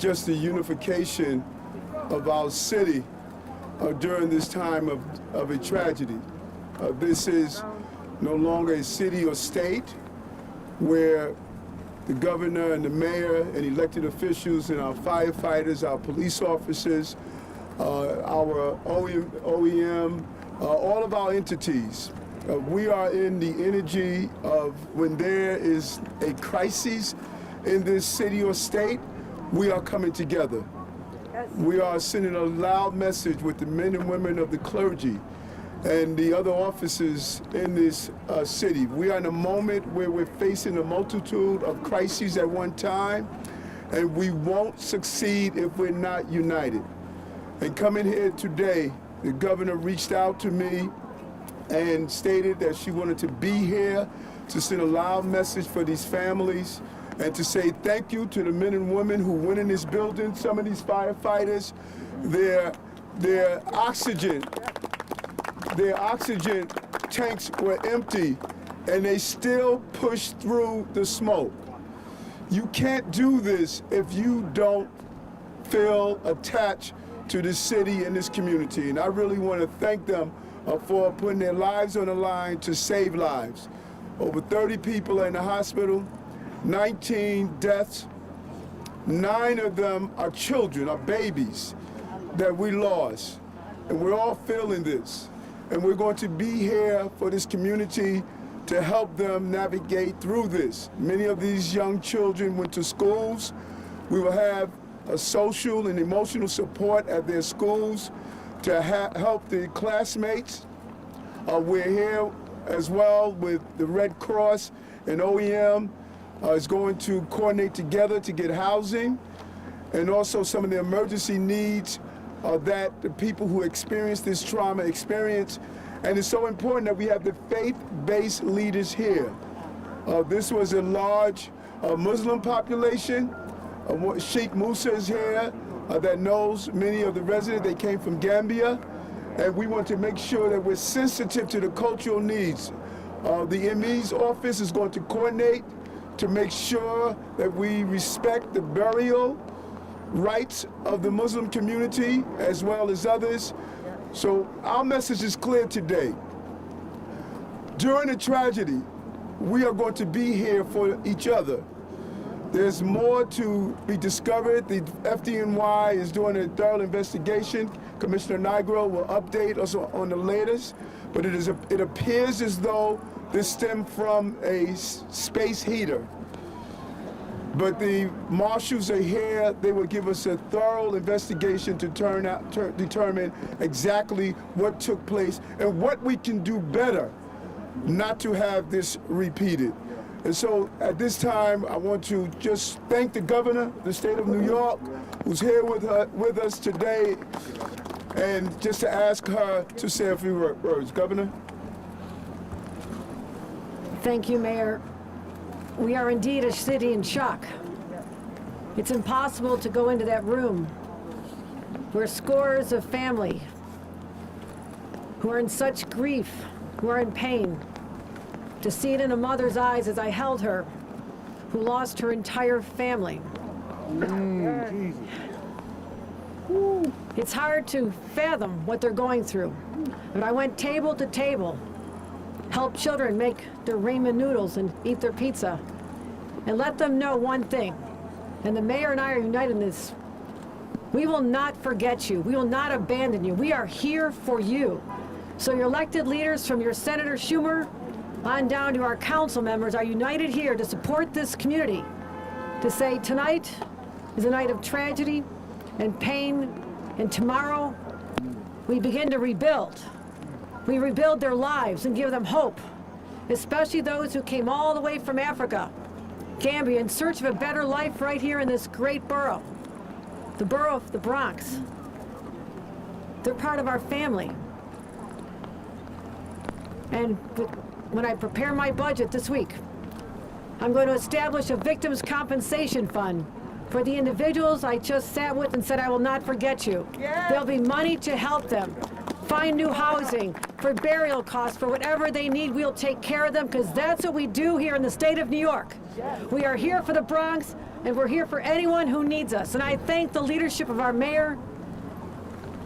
just the unification of our city during this time of a tragedy. This is no longer a city or state where the governor and the mayor and elected officials and our firefighters, our police officers, our OEM, all of our entities, we are in the energy of when there is a crisis in this city or state, we are coming together. We are sending a loud message with the men and women of the clergy and the other officers in this city. We are in a moment where we're facing a multitude of crises at one time, and we won't succeed if we're not united. And coming here today, the governor reached out to me and stated that she wanted to be here to send a loud message for these families and to say thank you to the men and women who went in this building. Some of these firefighters, their oxygen tanks were empty, and they still pushed through the smoke. You can't do this if you don't feel attached to this city and this community. And I really want to thank them for putting their lives on the line to save lives. Over 30 people in the hospital, 19 deaths. 9 of them are children, are babies that we lost. And we're all feeling this. And we're going to be here for this community to help them navigate through this. Many of these young children went to schools. We will have a social and emotional support at their schools to help the classmates. We're here as well with the Red Cross and OEM is going to coordinate together to get housing, and also some of the emergency needs that the people who experience this trauma experience. And it's so important that we have the faith-based leaders here. This was a large Muslim population. Sheikh Musa is here that knows many of the residents. They came from Gambia, and we want to make sure that we're sensitive to the cultural needs. The ME's office is going to coordinate to make sure that we respect the burial rights of the Muslim community as well as others. So our message is clear today. During the tragedy, we are going to be here for each other. There's more to be discovered. The FDNY is doing a thorough investigation. Commissioner Nigro will update us on the latest, but it appears as though this stemmed from a space heater. But the marshals are here. They will give us a thorough investigation to determine exactly what took place and what we can do better not to have this repeated. And so at this time, I want to just thank the governor of the state of New York, who's here with us today, and just to ask her to say a few words. Governor? Thank you, Mayor. We are indeed a city in shock. It's impossible to go into that room where scores of family who are in such grief, who are in pain, to see it in a mother's eyes as I held her, who lost her entire family. It's hard to fathom what they're going through. But I went table to table, helped children make their ramen noodles and eat their pizza, and let them know one thing, and the mayor and I are united in this: we will not forget you. We will not abandon you. We are here for you. So your elected leaders, from your Senator Schumer on down to our council members, are united here to support this community, to say tonight is a night of tragedy and pain, and tomorrow we begin to rebuild. We rebuild their lives and give them hope, especially those who came all the way from Africa, Gambia, in search of a better life right here in this great borough, the borough of the Bronx. They're part of our family. And when I prepare my budget this week, I'm going to establish a victims' compensation fund for the individuals I just sat with and said, I will not forget you. Yes. There'll be money to help them find new housing, for burial costs, for whatever they need, we'll take care of them, because that's what we do here in the state of New York. We are here for the Bronx, and we're here for anyone who needs us. And I thank the leadership of our mayor,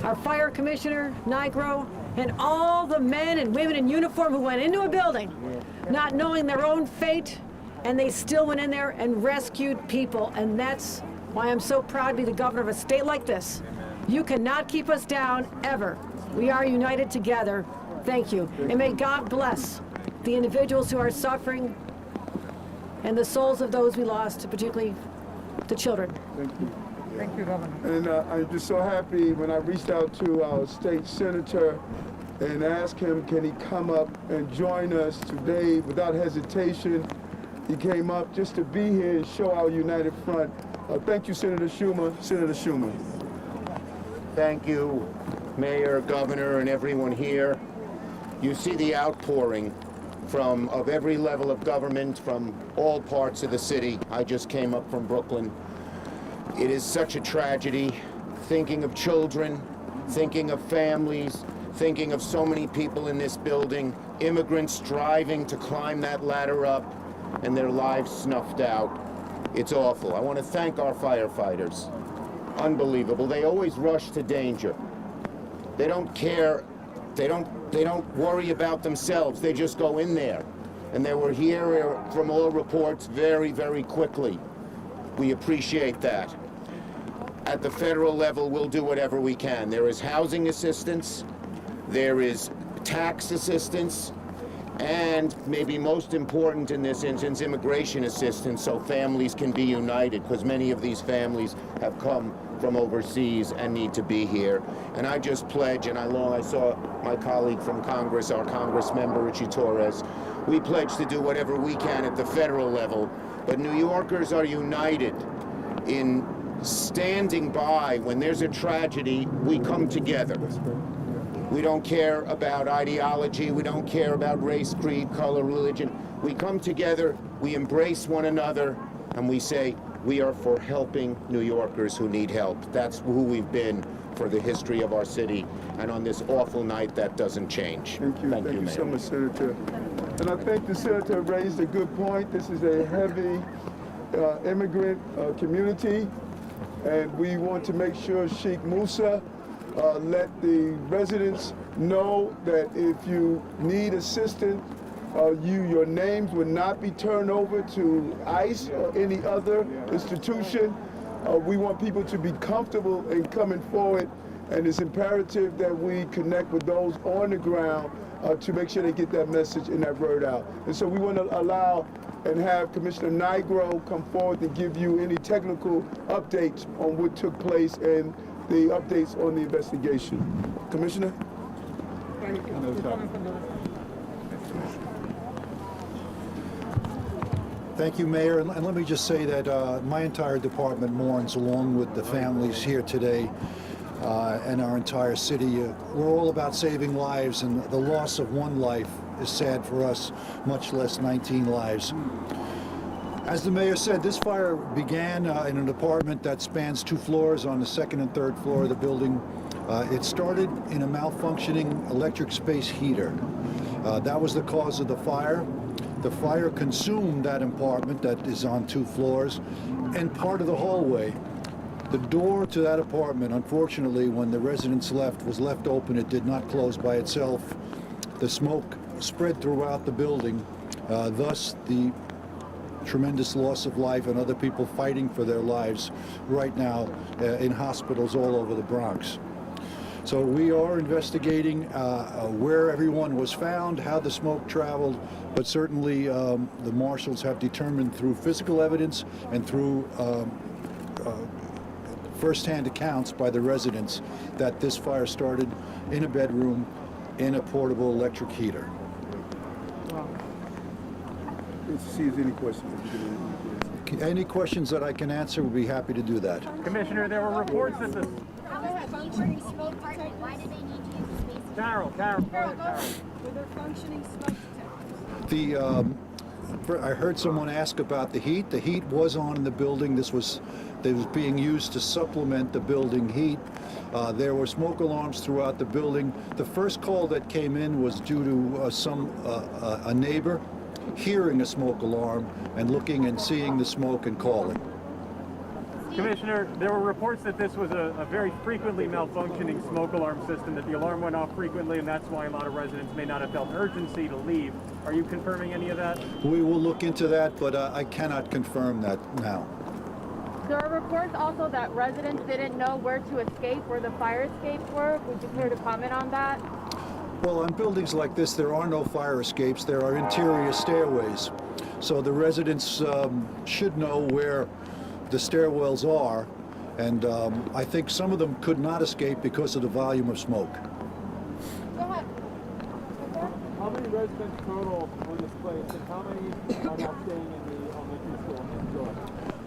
our fire commissioner, Nigro, and all the men and women in uniform who went into a building not knowing their own fate, and they still went in there and rescued people. And that's why I'm so proud to be the governor of a state like this. You cannot keep us down, ever. We are united together. Thank you. And may God bless the individuals who are suffering and the souls of those we lost, particularly the children. Thank you. Thank you, Governor. And I'm just so happy when I reached out to our state senator and asked him, can he come up and join us today without hesitation. He came up just to be here and show our united front. Thank you, Senator Schumer. Senator Schumer. Thank you, Mayor, Governor, and everyone here. You see the outpouring of every level of government, from all parts of the city. I just came up from Brooklyn. It is such a tragedy, thinking of children, thinking of families, thinking of so many people in this building, immigrants striving to climb that ladder up, and their lives snuffed out. It's awful. I want to thank our firefighters. Unbelievable. They always rush to danger. They don't care. They don't worry about themselves. They just go in there. And they were here, from all reports, very, very quickly. We appreciate that. At the federal level, we'll do whatever we can. There is housing assistance, there is tax assistance, and maybe most important in this instance, immigration assistance, so families can be united, because many of these families have come from overseas and need to be here. And I just pledge, and I saw my colleague from Congress, our Congress member, Richie Torres, we pledge to do whatever we can at the federal level. But New Yorkers are united in standing by. When there's a tragedy, we come together. We don't care about ideology, we don't care about race, creed, color, religion. We come together, we embrace one another, and we say, we are for helping New Yorkers who need help. That's who we've been for the history of our city. And on this awful night, that doesn't change. Thank you. Thank you so much, Senator. And I think the Senator raised a good point. This is a heavy immigrant community, and we want to make sure Sheikh Musa let the residents know that if you need assistance, your names would not be turned over to ICE or any other institution. We want people to be comfortable in coming forward, and it's imperative that we connect with those on the ground to make sure they get that message and that word out. And so we want to allow and have Commissioner Nigro come forward to give you any technical updates on what took place and the updates on the investigation. Commissioner? Thank you. Thank you, Mayor. And let me just say that my entire department mourns along with the families here today and our entire city. We're all about saving lives, and the loss of one life is sad for us, much less 19 lives. As the mayor said, this fire began in an apartment that spans 2 floors on the 2nd and 3rd floor of the building. It started in a malfunctioning electric space heater. That was the cause of the fire. The fire consumed that apartment that is on 2 floors and part of the hallway. The door to that apartment, unfortunately, when the residents left, was left open. It did not close by itself. The smoke spread throughout the building, thus the tremendous loss of life and other people fighting for their lives right now in hospitals all over the Bronx. So we are investigating where everyone was found, how the smoke traveled, but certainly the marshals have determined through physical evidence and through first-hand accounts by the residents that this fire started in a bedroom in a portable electric heater. Let's see if there's any questions. Any questions that I can answer, we'll be happy to do that. Commissioner, there were reports that the... Why did they need to use the space? Carol. Were there functioning smoke detectors? I heard someone ask about the heat. The heat was on in the building. It was being used to supplement the building heat. There were smoke alarms throughout the building. The first call that came in was due to a neighbor hearing a smoke alarm and looking and seeing the smoke and calling. Commissioner, there were reports that this was a very frequently malfunctioning smoke alarm system, that the alarm went off frequently, and that's why a lot of residents may not have felt urgency to leave. Are you confirming any of that? We will look into that, but I cannot confirm that now. There are reports also that residents didn't know where to escape, where the fire escapes were. Would you care to comment on that? Well, on buildings like this, there are no fire escapes. There are interior stairways. So the residents should know where the stairwells are, and I think some of them could not escape because of the volume of smoke. Go ahead. How many residents total on this place, and how many are now staying in the elementary school next door?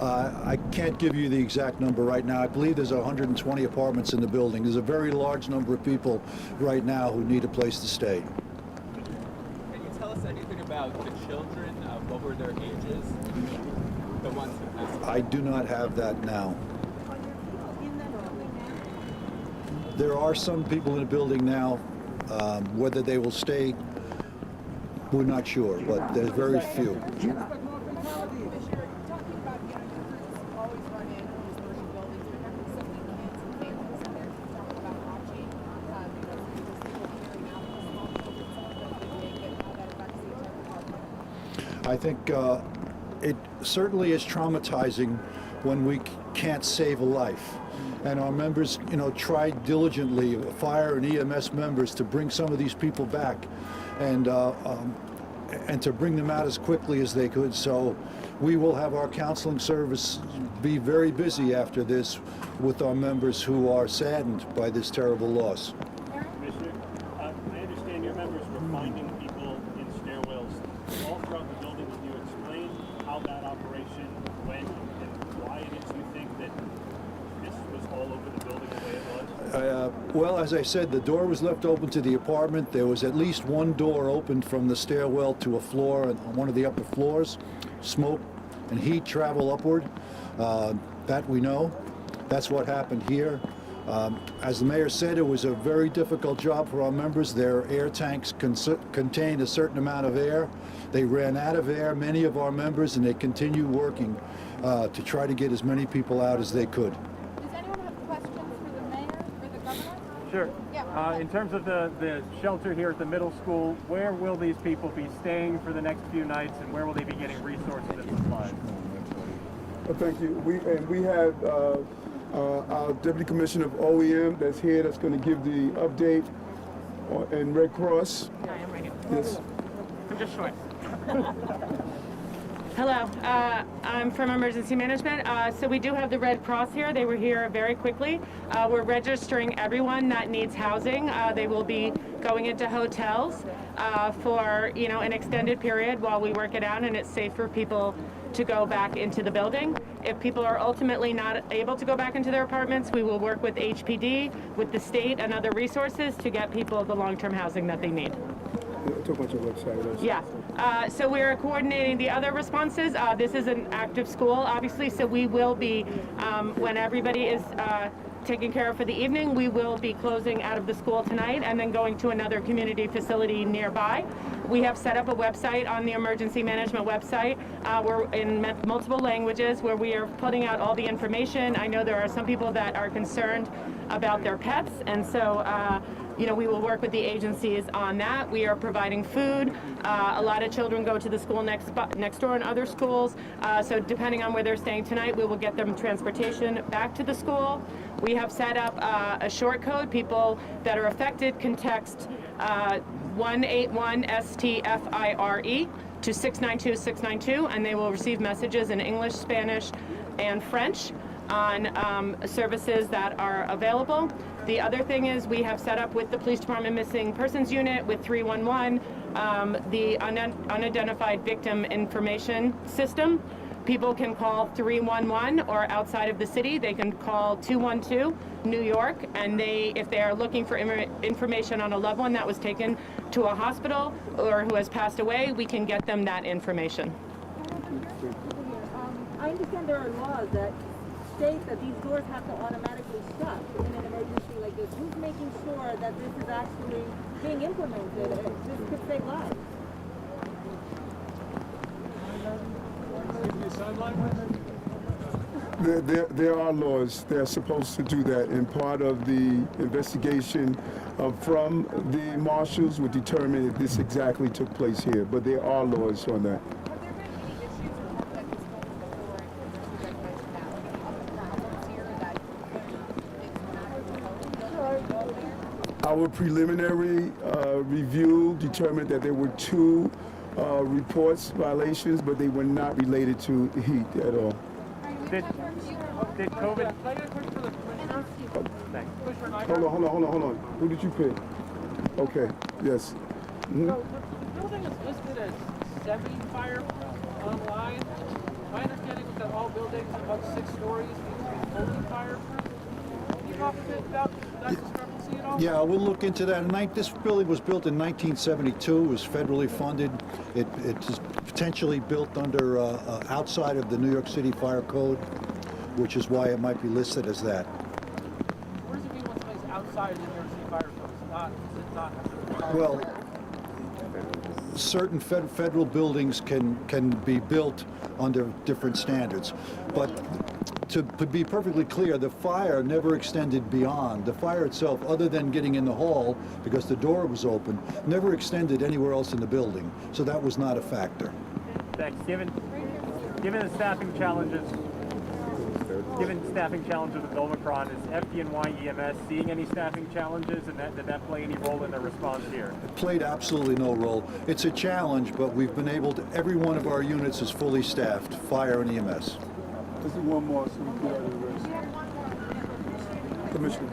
I can't give you the exact number right now. I believe there's 120 apartments in the building. There's a very large number of people right now who need a place to stay. Can you tell us anything about the children? What were their ages? The ones who passed away? I do not have that now. There are some people in the building now. Whether they will stay, we're not sure, but there's very few. I think it certainly is traumatizing when we can't save a life. And our members, tried diligently, fire and EMS members, to bring some of these people back and to bring them out as quickly as they could. So we will have our counseling service be very busy after this with our members who are saddened by this terrible loss. Commissioner, I understand your members were finding people in stairwells all throughout the building. Can you explain how that operation went and why it is you think that this was all over the building the way it was? Well, as I said, the door was left open to the apartment. There was at least one door opened from the stairwell to a floor on one of the upper floors. Smoke and heat travel upward. That we know. That's what happened here. As the mayor said, it was a very difficult job for our members. Their air tanks contained a certain amount of air. They ran out of air, many of our members, and they continue working to try to get as many people out as they could. Does anyone have questions for the mayor, for the governor? Sure. Yeah. In terms of the shelter here at the middle school, where will these people be staying for the next few nights, and where will they be getting resources and supplies? Thank you. We have our Deputy Commissioner of OEM that's here, that's going to give the update in Red Cross. Hi, I'm right here. Yes. I'm just short. Hello, I'm from Emergency Management. So we do have the Red Cross here. They were here very quickly. We're registering everyone that needs housing. They will be going into hotels for an extended period while we work it out, and it's safe for people to go back into the building. If people are ultimately not able to go back into their apartments, we will work with HPD, with the state, and other resources to get people the long-term housing that they need. Talk about your website. Yeah. So we're coordinating the other responses. This is an active school, obviously, so we will be, when everybody is taken care of for the evening, we will be closing out of the school tonight and then going to another community facility nearby. We have set up a website on the emergency management website. We're in multiple languages where we are putting out all the information. I know there are some people that are concerned about their pets, and so we will work with the agencies on that. We are providing food. A lot of children go to the school next door and other schools. So depending on where they're staying tonight, we will get them transportation back to the school. We have set up a short code. People that are affected can text 181-STFIRE to 692-692, and they will receive messages in English, Spanish, and French on services that are available. The other thing is we have set up with the Police Department Missing Persons Unit, with 311, the Unidentified Victim Information System. People can call 311, or outside of the city, they can call New York, and if they are looking for information on a loved one that was taken to a hospital or who has passed away, we can get them that information. I understand there are laws that state that these doors have to automatically shut in an emergency like this. Who's making sure that this is actually being implemented and this could save lives? There are laws. They're supposed to do that, and part of the investigation from the marshals would determine if this exactly took place here. But there are laws on that. Our preliminary review determined that there were 2 reports violations, but they were not related to heat at all. Did COVID? Thanks. Hold on. Who did you pick? Okay, yes. Mhm. So the building is listed as semi-fireproof online. My understanding is that all buildings above 6 stories need to be fully fireproof. Can you talk a bit about that discrepancy at all? Yeah, we'll look into that. This building was built in 1972. It was federally funded. It is potentially built under outside of the New York City Fire Code, which is why it might be listed as that. What does it mean when something's outside of the New York City Fire Code? Is it not? Well, certain federal buildings can be built under different standards, but to be perfectly clear, the fire never extended beyond. The fire itself, other than getting in the hall because the door was open, never extended anywhere else in the building. So that was not a factor. Thanks. Given the staffing challenges, with Omicron, is FDNY EMS seeing any staffing challenges, and did that play any role in their response here? It played absolutely no role. It's a challenge, but we've been able to, every one of our units is fully staffed, fire and EMS. Let's do one more so we get out of the rest. Commissioner.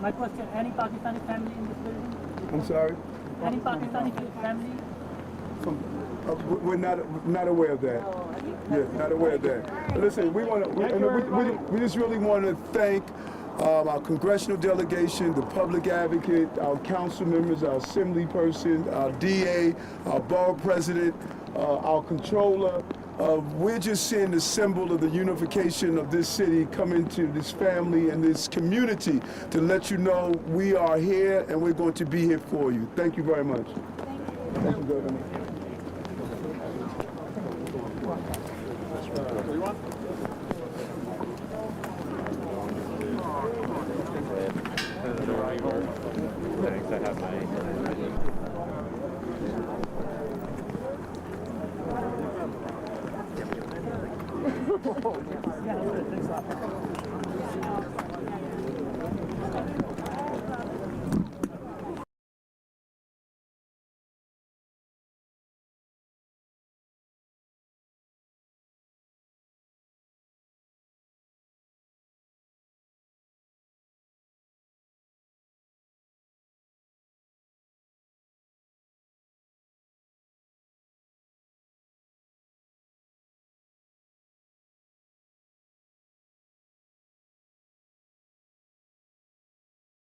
My question, any Pakistani family in this building? I'm sorry? Any Pakistani family? We're not aware of that. Yeah, not aware of that. Listen, we just really want to thank our congressional delegation, the public advocate, our council members, our assembly person, our DA, our borough president, our controller. We're just seeing the symbol of the unification of this city come into this family and this community to let you know we are here and we're going to be here for you. Thank you very much. Thank you, Governor. Thanks, I have my... Yeah,